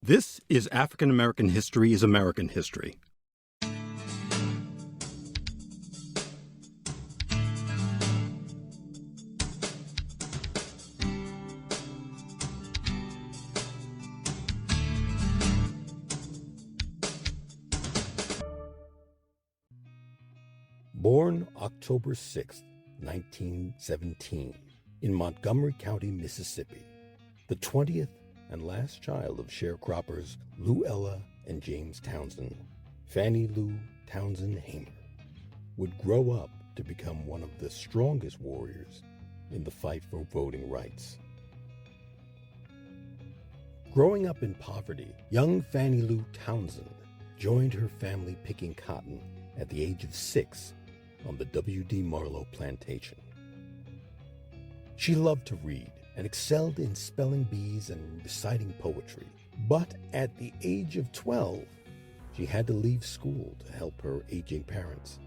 This is African American History is American History. Born October 6, 1917, in Montgomery County, Mississippi, the 20th and last child of sharecroppers Luella and James Townsend, Fannie Lou Hamer would grow up to become one of the strongest warriors in the fight for voting rights. Growing up in poverty, young Fannie Lou Townsend joined her family picking cotton at the age of 6 on the W.D. Marlowe plantation. She loved to read and excelled in spelling bees and reciting poetry. But at the age of 12, she had to leave school to help her aging parents.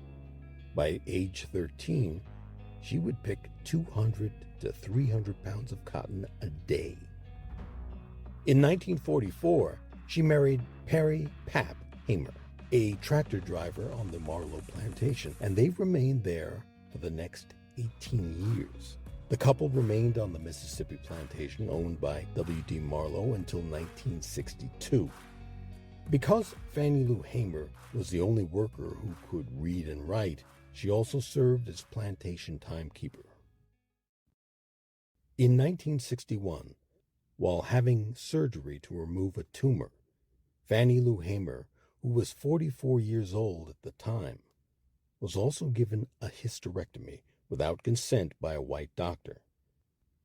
By age 13, she would pick 200 to 300 pounds of cotton a day. In 1944, she married Perry "Pap" Hamer, a tractor driver on the Marlowe plantation, and they remained there for the next 18 years. The couple remained on the Mississippi plantation owned by W.D. Marlowe until 1962. Because Fannie Lou Hamer was the only worker who could read and write, she also served as plantation timekeeper. In 1961, while having surgery to remove a tumor, Fannie Lou Hamer, who was 44 years old at the time, was also given a hysterectomy without consent by a white doctor.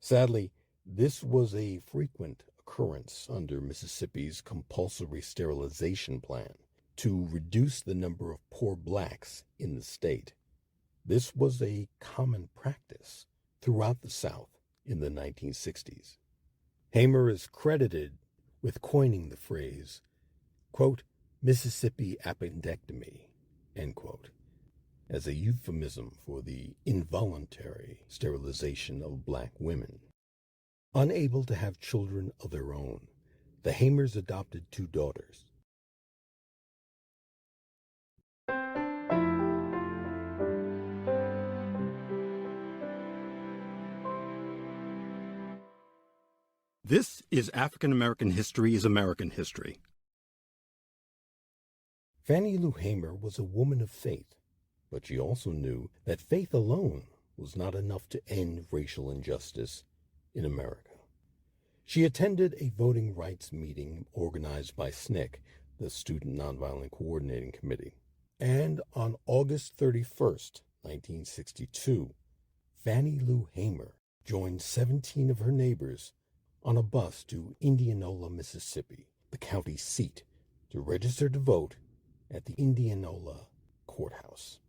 Sadly, this was a frequent occurrence under Mississippi's compulsory sterilization plan to reduce the number of poor blacks in the state. This was a common practice throughout the South in the 1960s. Hamer is credited with coining the phrase, quote, Mississippi appendectomy, end quote, as a euphemism for the involuntary sterilization of black women. Unable to have children of their own, the Hamers adopted 2 daughters. This is African American History is American History. Fannie Lou Hamer was a woman of faith, but she also knew that faith alone was not enough to end racial injustice in America. She attended a voting rights meeting organized by SNCC, the Student Nonviolent Coordinating Committee, and on August 31st, 1962, Fannie Lou Hamer joined 17 of her neighbors on a bus to Indianola, Mississippi, the county seat, to register to vote at the Indianola courthouse.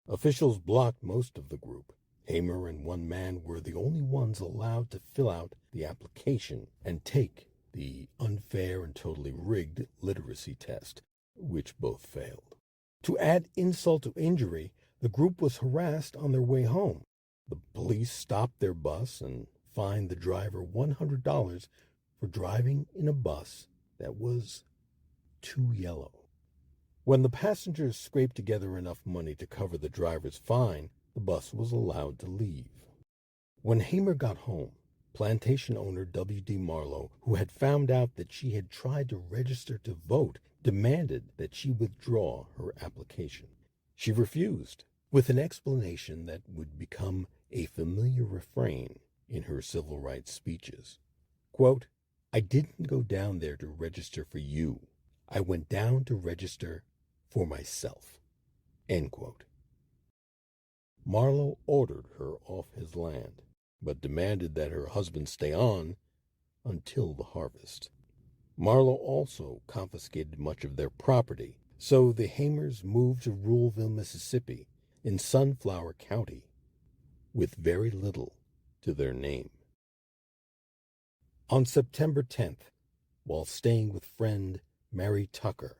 Officials blocked most of the group. Hamer and one man were the only ones allowed to fill out the application and take the unfair and totally rigged literacy test, which both failed. To add insult to injury, the group was harassed on their way home. The police stopped their bus and fined the driver $100 for driving in a bus that was too yellow. When the passengers scraped together enough money to cover the driver's fine, the bus was allowed to leave. When Hamer got home, plantation owner W.D. Marlowe, who had found out that she had tried to register to vote, demanded that she withdraw her application. She refused, with an explanation that would become a familiar refrain in her civil rights speeches. Quote, I didn't go down there to register for you. I went down to register for myself, end quote. Marlowe ordered her off his land, but demanded that her husband stay on until the harvest. Marlowe also confiscated much of their property, so the Hamers moved to Ruleville, Mississippi, in Sunflower County, with very little to their name. On September 10th, while staying with friend Mary Tucker,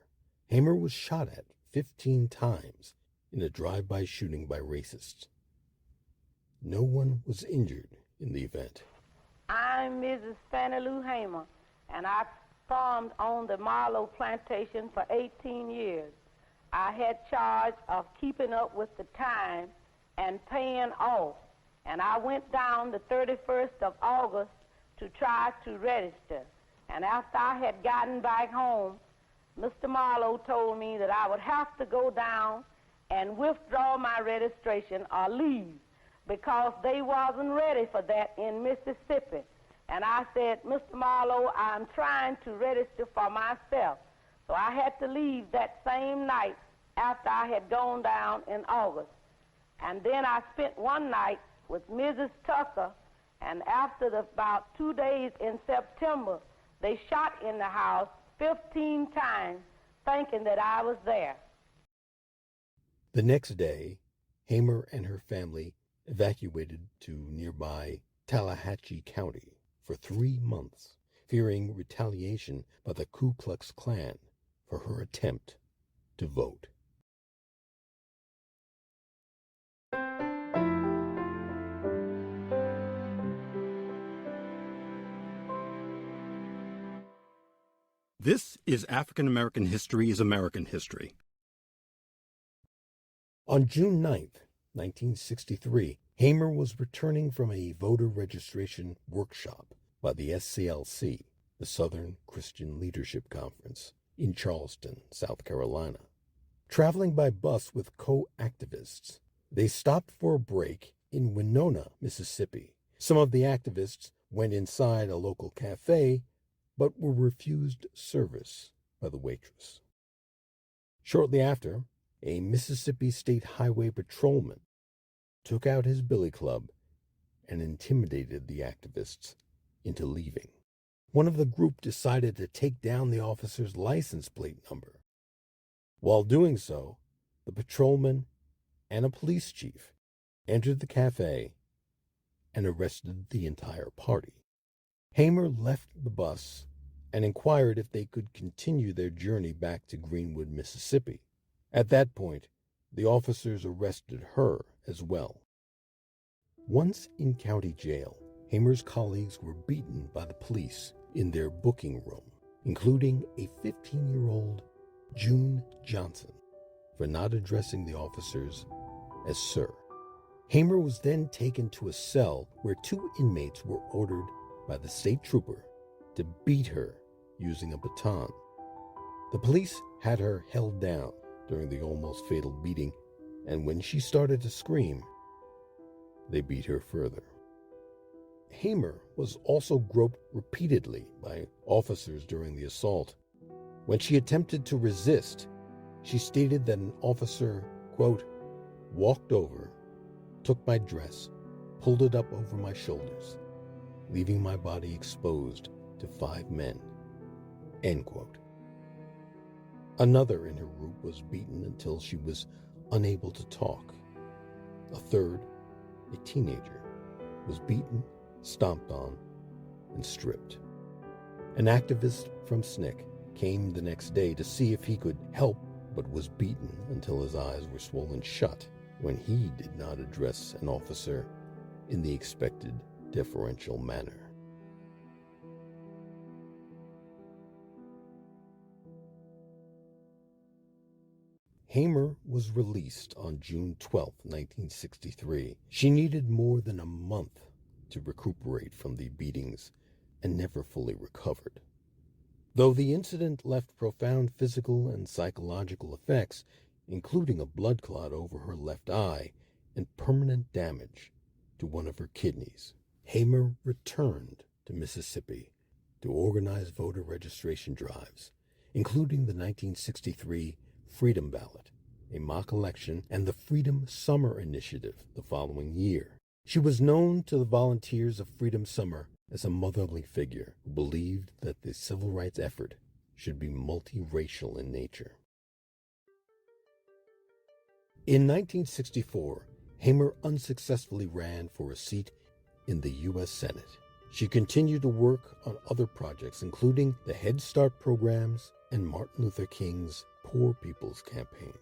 Hamer was shot at 15 times in a drive-by shooting by racists. No one was injured in the event. I'm Mrs. Fannie Lou Hamer, and I farmed on the Marlowe plantation for 18 years. I had charge of keeping up with the time and paying off, and I went down the 31st of August to try to register. And after I had gotten back home, Mr. Marlowe told me that I would have to go down and withdraw my registration or leave because they wasn't ready for that in Mississippi. And I said, Mr. Marlowe, I'm trying to register for myself. So I had to leave that same night after I had gone down in August. And then I spent one night with Mrs. Tucker, and after about 2 days in September, they shot in the house 15 times, thinking that I was there. The next day, Hamer and her family evacuated to nearby Tallahatchie County for 3 months, fearing retaliation by the Ku Klux Klan for her attempt to vote. This is African American History is American History. On June 9th, 1963, Hamer was returning from a voter registration workshop by the SCLC, the Southern Christian Leadership Conference, in Charleston, South Carolina. Traveling by bus with co-activists, they stopped for a break in Winona, Mississippi. Some of the activists went inside a local cafe, but were refused service by the waitress. Shortly after, a Mississippi State Highway patrolman took out his billy club and intimidated the activists into leaving. One of the group decided to take down the officer's license plate number. While doing so, the patrolman and a police chief entered the cafe and arrested the entire party. Hamer left the bus and inquired if they could continue their journey back to Greenwood, Mississippi. At that point, the officers arrested her as well. Once in county jail, Hamer's colleagues were beaten by the police in their booking room, including a 15-year-old June Johnson, for not addressing the officers as sir. Hamer was then taken to a cell where 2 inmates were ordered by the state trooper to beat her using a baton. The police had her held down during the almost fatal beating, and when she started to scream, they beat her further. Hamer was also groped repeatedly by officers during the assault. When she attempted to resist, she stated that an officer, quote, walked over, took my dress, pulled it up over my shoulders, leaving my body exposed to 5 men, end quote. Another in her group was beaten until she was unable to talk. A third, a teenager, was beaten, stomped on, and stripped. An activist from SNCC came the next day to see if he could help, but was beaten until his eyes were swollen shut when he did not address an officer in the expected deferential manner. Hamer was released on June 12, 1963. She needed more than a month to recuperate from the beatings and never fully recovered. Though the incident left profound physical and psychological effects, including a blood clot over her left eye and permanent damage to one of her kidneys, Hamer returned to Mississippi to organize voter registration drives, including the 1963 Freedom Ballot, a mock election, and the Freedom Summer Initiative the following year. She was known to the volunteers of Freedom Summer as a motherly figure who believed that the civil rights effort should be multiracial in nature. In 1964, Hamer unsuccessfully ran for a seat in the U.S. Senate. She continued to work on other projects, including the Head Start programs and Martin Luther King's Poor People's Campaign.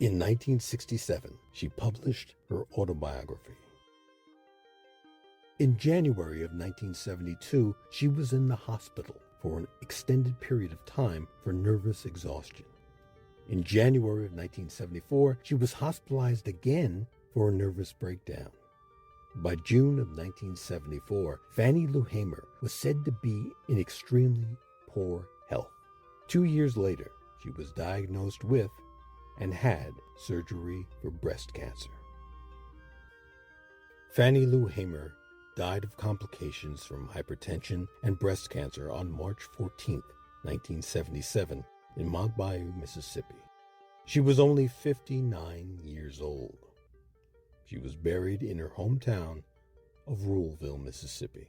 In 1967, she published her autobiography. In January of 1972, she was in the hospital for an extended period of time for nervous exhaustion. In January of 1974, she was hospitalized again for a nervous breakdown. By June of 1974, Fannie Lou Hamer was said to be in extremely poor health. 2 years later, she was diagnosed with and had surgery for breast cancer. Fannie Lou Hamer died of complications from hypertension and breast cancer on March 14, 1977, in Mont Bayou, Mississippi. She was only 59 years old. She was buried in her hometown of Ruleville, Mississippi.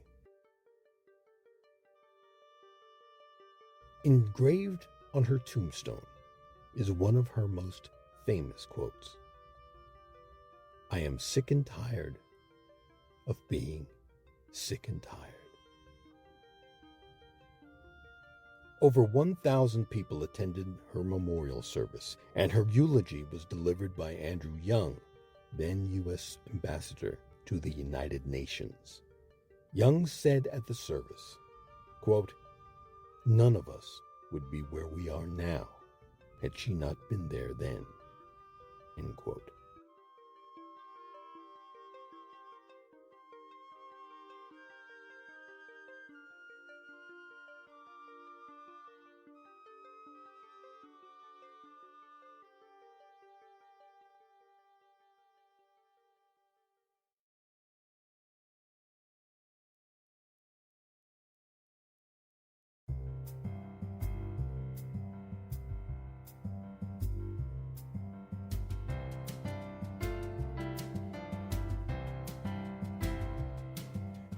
Engraved on her tombstone is one of her most famous quotes. "I am sick and tired of being sick and tired." Over 1,000 people attended her memorial service, and her eulogy was delivered by Andrew Young, then U.S. Ambassador to the United Nations. Young said at the service, quote, "None of us would be where we are now had she not been there then," end quote.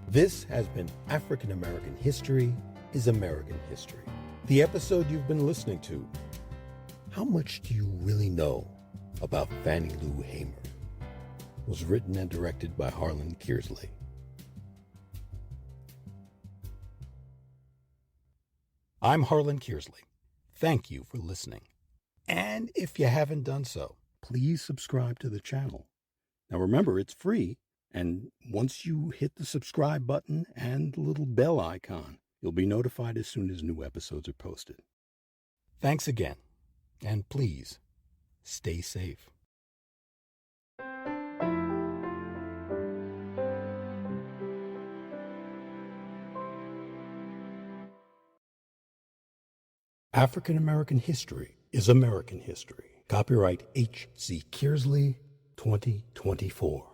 This has been African American History is American History. The episode you've been listening to, How Much Do You Really Know About Fannie Lou Hamer?, was written and directed by Harlan Kearsley. I'm Harlan Kearsley. Thank you for listening. And if you haven't done so, please subscribe to the channel. Now remember, it's free. And once you hit the subscribe button and the little bell icon, you'll be notified as soon as new episodes are posted. Thanks again, and please stay safe. African American History is American History. Copyright H.C. Kearsley, 2024.